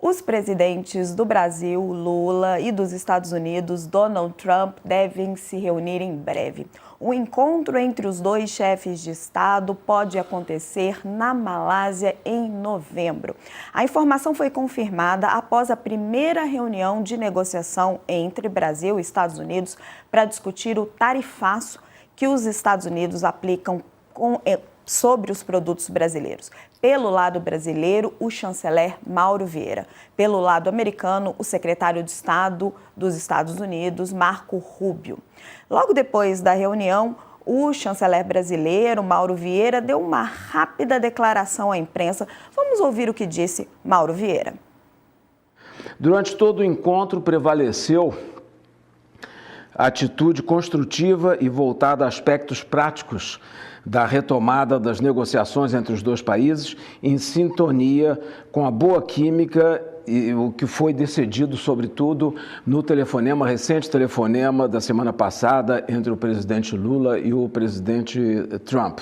Os presidentes do Brasil, Lula, e dos Estados Unidos, Donald Trump, devem se reunir em breve. O encontro entre os dois chefes de Estado pode acontecer na Malásia em novembro. A informação foi confirmada após a primeira reunião de negociação entre Brasil e Estados Unidos para discutir o tarifaço que os Estados Unidos aplicam sobre os produtos brasileiros. Pelo lado brasileiro, o chanceler Mauro Vieira. Pelo lado americano, o secretário de Estado dos Estados Unidos, Marco Rubio. Logo depois da reunião, o chanceler brasileiro, Mauro Vieira, deu uma rápida declaração à imprensa. Vamos ouvir o que disse Mauro Vieira. Durante todo o encontro, prevaleceu a atitude construtiva e voltada a aspectos práticos da retomada das negociações entre os dois países, em sintonia com a boa química e o que foi decidido, sobretudo, no recente telefonema da semana passada entre o presidente Lula e o presidente Trump.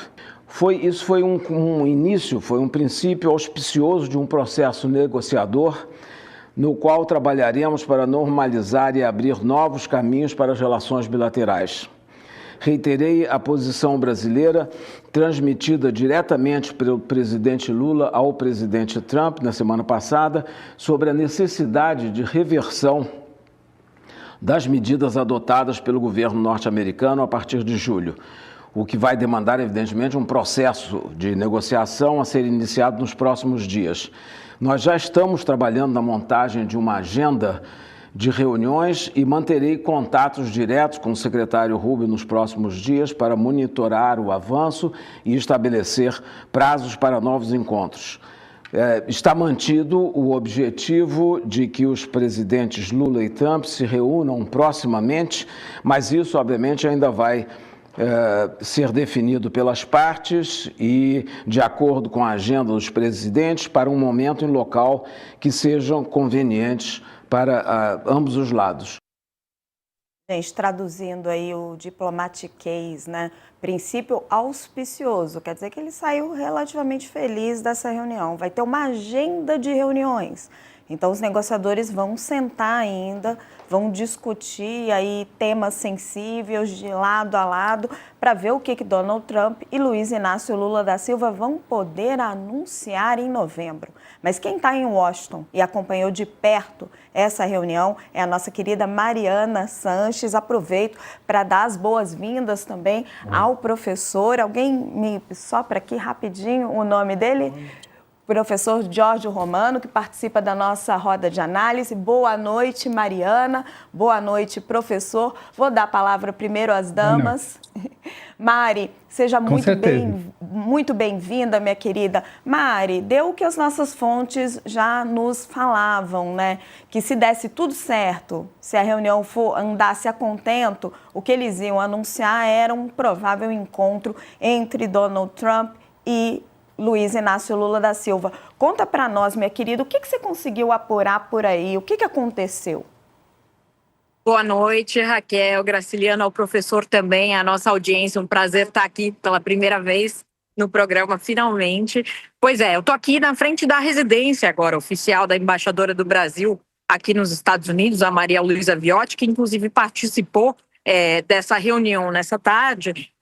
Isso foi um início, foi um princípio auspicioso de um processo negociador no qual trabalharemos para normalizar e abrir novos caminhos para as relações bilaterais. Reiterei a posição brasileira, transmitida diretamente pelo presidente Lula ao presidente Trump na semana passada, sobre a necessidade de reversão das medidas adotadas pelo governo norte-americano a partir de julho, o que vai demandar, evidentemente, um processo de negociação a ser iniciado nos próximos dias. Nós já estamos trabalhando na montagem de uma agenda de reuniões e manterei contatos diretos com o secretário Rubio nos próximos dias para monitorar o avanço e estabelecer prazos para novos encontros. Está mantido o objetivo de que os presidentes Lula e Trump se reúnam proximamente, mas isso, obviamente, ainda vai ser definido pelas partes e de acordo com a agenda dos presidentes para um momento e local que sejam convenientes para ambos os lados. Gente, traduzindo aí o diplomatiquês, né? Princípio auspicioso, quer dizer que ele saiu relativamente feliz dessa reunião. Vai ter uma agenda de reuniões. Então, os negociadores vão sentar ainda, vão discutir aí temas sensíveis de lado a lado para ver o que Donald Trump e Luiz Inácio Lula da Silva vão poder anunciar em novembro. Mas quem está em Washington e acompanhou de perto essa reunião é a nossa querida Mariana Sanches. Aproveito para dar as boas-vindas também ao professor. Alguém me sopra aqui rapidinho o nome dele? Professor Jorge Romano, que participa da nossa roda de análise. Boa noite, Mariana. Boa noite, professor. Vou dar a palavra primeiro às damas. Mari, seja muito bem-vinda, minha querida. Mari, deu o que as nossas fontes já nos falavam, né? Que se desse tudo certo, se a reunião andasse a contento, o que eles iam anunciar era um provável encontro entre Donald Trump e Luiz Inácio Lula da Silva. Conta para nós, minha querida, o que você conseguiu apurar por aí? O que aconteceu? Boa noite, Raquel, Graciliano, ao professor também, a nossa audiência. Um prazer estar aqui pela primeira vez no programa, finalmente. Pois é, eu estou aqui na frente da residência agora, oficial da embaixadora do Brasil aqui nos Estados Unidos, a Maria Luísa Viotti, que inclusive participou dessa reunião nessa tarde.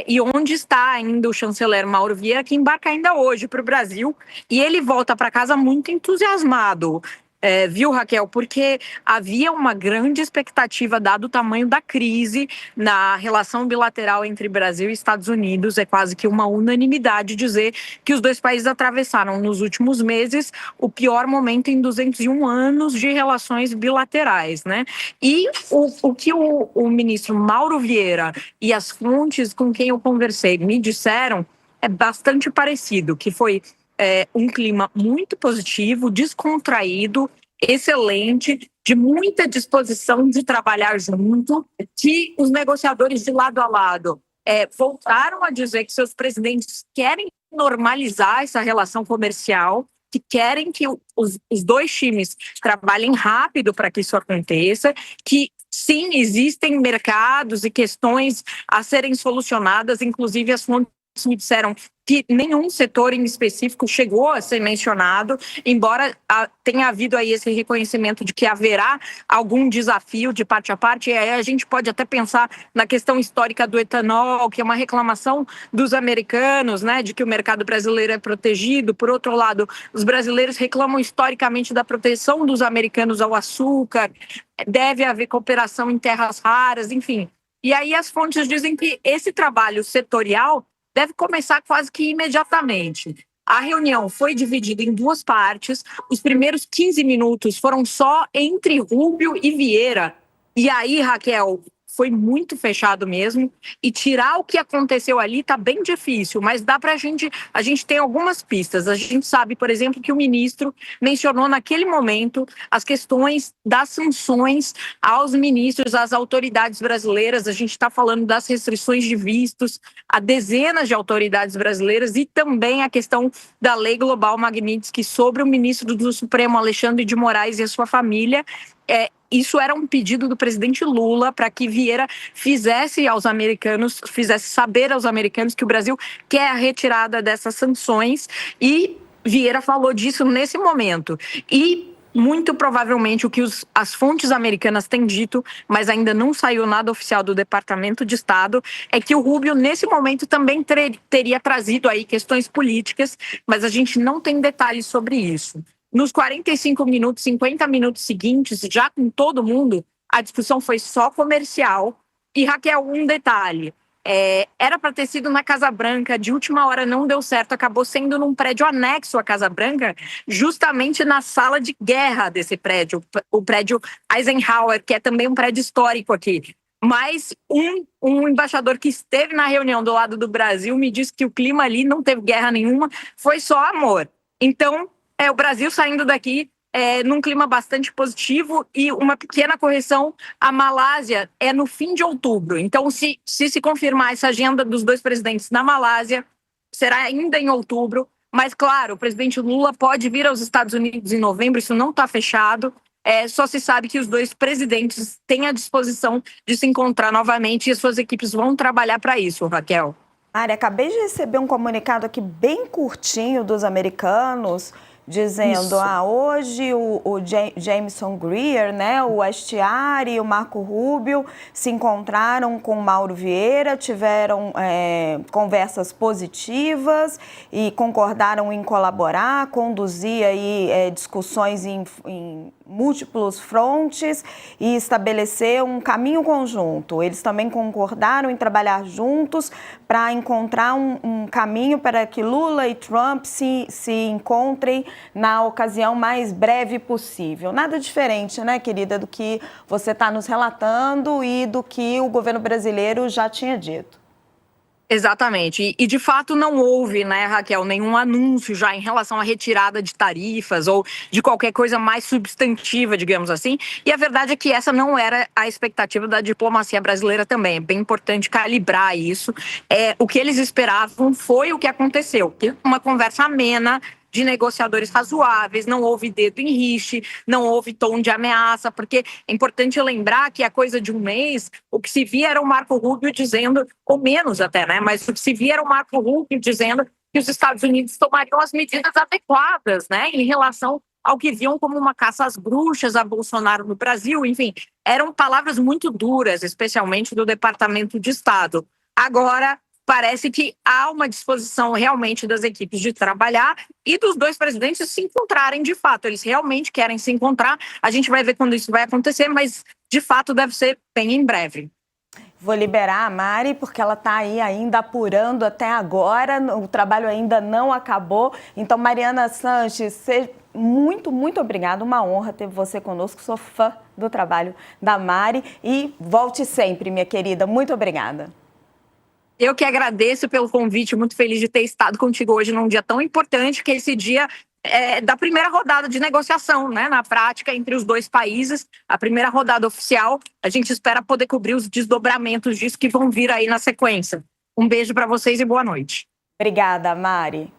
E onde está ainda o chanceler Mauro Vieira, que embarca ainda hoje para o Brasil, e ele volta para casa muito entusiasmado, viu, Raquel? Porque havia uma grande expectativa, dado o tamanho da crise na relação bilateral entre Brasil e Estados Unidos. É quase que uma unanimidade dizer que os dois países atravessaram nos últimos meses o pior momento em 201 anos de relações bilaterais, né? E o que o ministro Mauro Vieira e as fontes com quem eu conversei me disseram é bastante parecido, que foi um clima muito positivo, descontraído, excelente, de muita disposição de trabalhar junto, que os negociadores de lado a lado voltaram a dizer que seus presidentes querem normalizar essa relação comercial, que querem que os dois times trabalhem rápido para que isso aconteça, que sim, existem mercados e questões a serem solucionadas, inclusive as fontes me disseram que nenhum setor em específico chegou a ser mencionado, embora tenha havido aí esse reconhecimento de que haverá algum desafio de parte a parte. E aí a gente pode até pensar na questão histórica do etanol, que é uma reclamação dos americanos, né, de que o mercado brasileiro é protegido. Por outro lado, os brasileiros reclamam historicamente da proteção dos americanos ao açúcar, deve haver cooperação em terras raras, enfim. E aí as fontes dizem que esse trabalho setorial deve começar quase que imediatamente. A reunião foi dividida em duas partes. Os primeiros 15 minutos foram só entre Rubio e Vieira. E aí, Raquel, foi muito fechado mesmo. E tirar o que aconteceu ali está bem difícil, mas dá para a gente tem algumas pistas. A gente sabe, por exemplo, que o ministro mencionou naquele momento as questões das sanções aos ministros, às autoridades brasileiras. A gente está falando das restrições de vistos a dezenas de autoridades brasileiras e também a questão da Lei Global Magnitsky sobre o ministro do Supremo, Alexandre de Moraes, e a sua família. Isso era um pedido do presidente Lula para que Vieira fizesse saber aos americanos que o Brasil quer a retirada dessas sanções, e Vieira falou disso nesse momento. E muito provavelmente o que as fontes americanas têm dito, mas ainda não saiu nada oficial do Departamento de Estado, é que o Rubio, nesse momento, também teria trazido aí questões políticas, mas a gente não tem detalhes sobre isso. Nos 45 minutos, 50 minutos seguintes, já com todo mundo, a discussão foi só comercial. E, Raquel, um detalhe. Era para ter sido na Casa Branca, de última hora não deu certo, acabou sendo num prédio anexo à Casa Branca, justamente na sala de guerra desse prédio, o prédio Eisenhower, que é também um prédio histórico aqui. Mas um embaixador que esteve na reunião do lado do Brasil me disse que o clima ali não teve guerra nenhuma, foi só amor. Então, o Brasil saindo daqui num clima bastante positivo. E uma pequena correção, a Malásia é no fim de outubro. Então, se confirmar essa agenda dos dois presidentes na Malásia, será ainda em outubro. Mas, claro, o presidente Lula pode vir aos Estados Unidos em novembro, isso não está fechado. Só se sabe que os dois presidentes têm a disposição de se encontrar novamente e as suas equipes vão trabalhar para isso, Raquel. Mari, acabei de receber um comunicado aqui bem curtinho dos americanos, dizendo, hoje o Jameson Greer, né, o Astiari e o Marco Rubio se encontraram com o Mauro Vieira, tiveram conversas positivas e concordaram em colaborar, conduzir aí, discussões em múltiplos frontes e estabelecer um caminho conjunto. Eles também concordaram em trabalhar juntos para encontrar um caminho para que Lula e Trump se encontrem na ocasião mais breve possível. Nada diferente, né, querida, do que você está nos relatando e do que o governo brasileiro já tinha dito. Exatamente. E de fato não houve, né, Raquel, nenhum anúncio já em relação à retirada de tarifas ou de qualquer coisa mais substantiva, digamos assim. E a verdade é que essa não era a expectativa da diplomacia brasileira também. É bem importante calibrar isso. O que eles esperavam foi o que aconteceu. Uma conversa amena, de negociadores razoáveis, não houve dedo em rixe, não houve tom de ameaça, porque é importante lembrar que a coisa de um mês, o que se via era o Marco Rubio dizendo, ou menos até, né? Mas o que se via era o Marco Rubio dizendo que os Estados Unidos tomariam as medidas adequadas, né? Em relação ao que viam como uma caça às bruxas a Bolsonaro no Brasil, enfim, eram palavras muito duras, especialmente do Departamento de Estado. Agora, parece que há uma disposição realmente das equipes de trabalhar e dos dois presidentes se encontrarem de fato. Eles realmente querem se encontrar. A gente vai ver quando isso vai acontecer, mas de fato deve ser bem em breve. Vou liberar a Mari, porque ela está aí ainda apurando até agora, o trabalho ainda não acabou. Então, Mariana Sanches, muito, muito obrigada, uma honra ter você conosco, sou fã do trabalho da Mari e volte sempre, minha querida, muito obrigada. Eu que agradeço pelo convite, muito feliz de ter estado contigo hoje num dia tão importante, que é esse dia da primeira rodada de negociação, né, na prática, entre os dois países, a primeira rodada oficial. A gente espera poder cobrir os desdobramentos disso que vão vir aí na sequência. Um beijo para vocês e boa noite. Obrigada, Mari.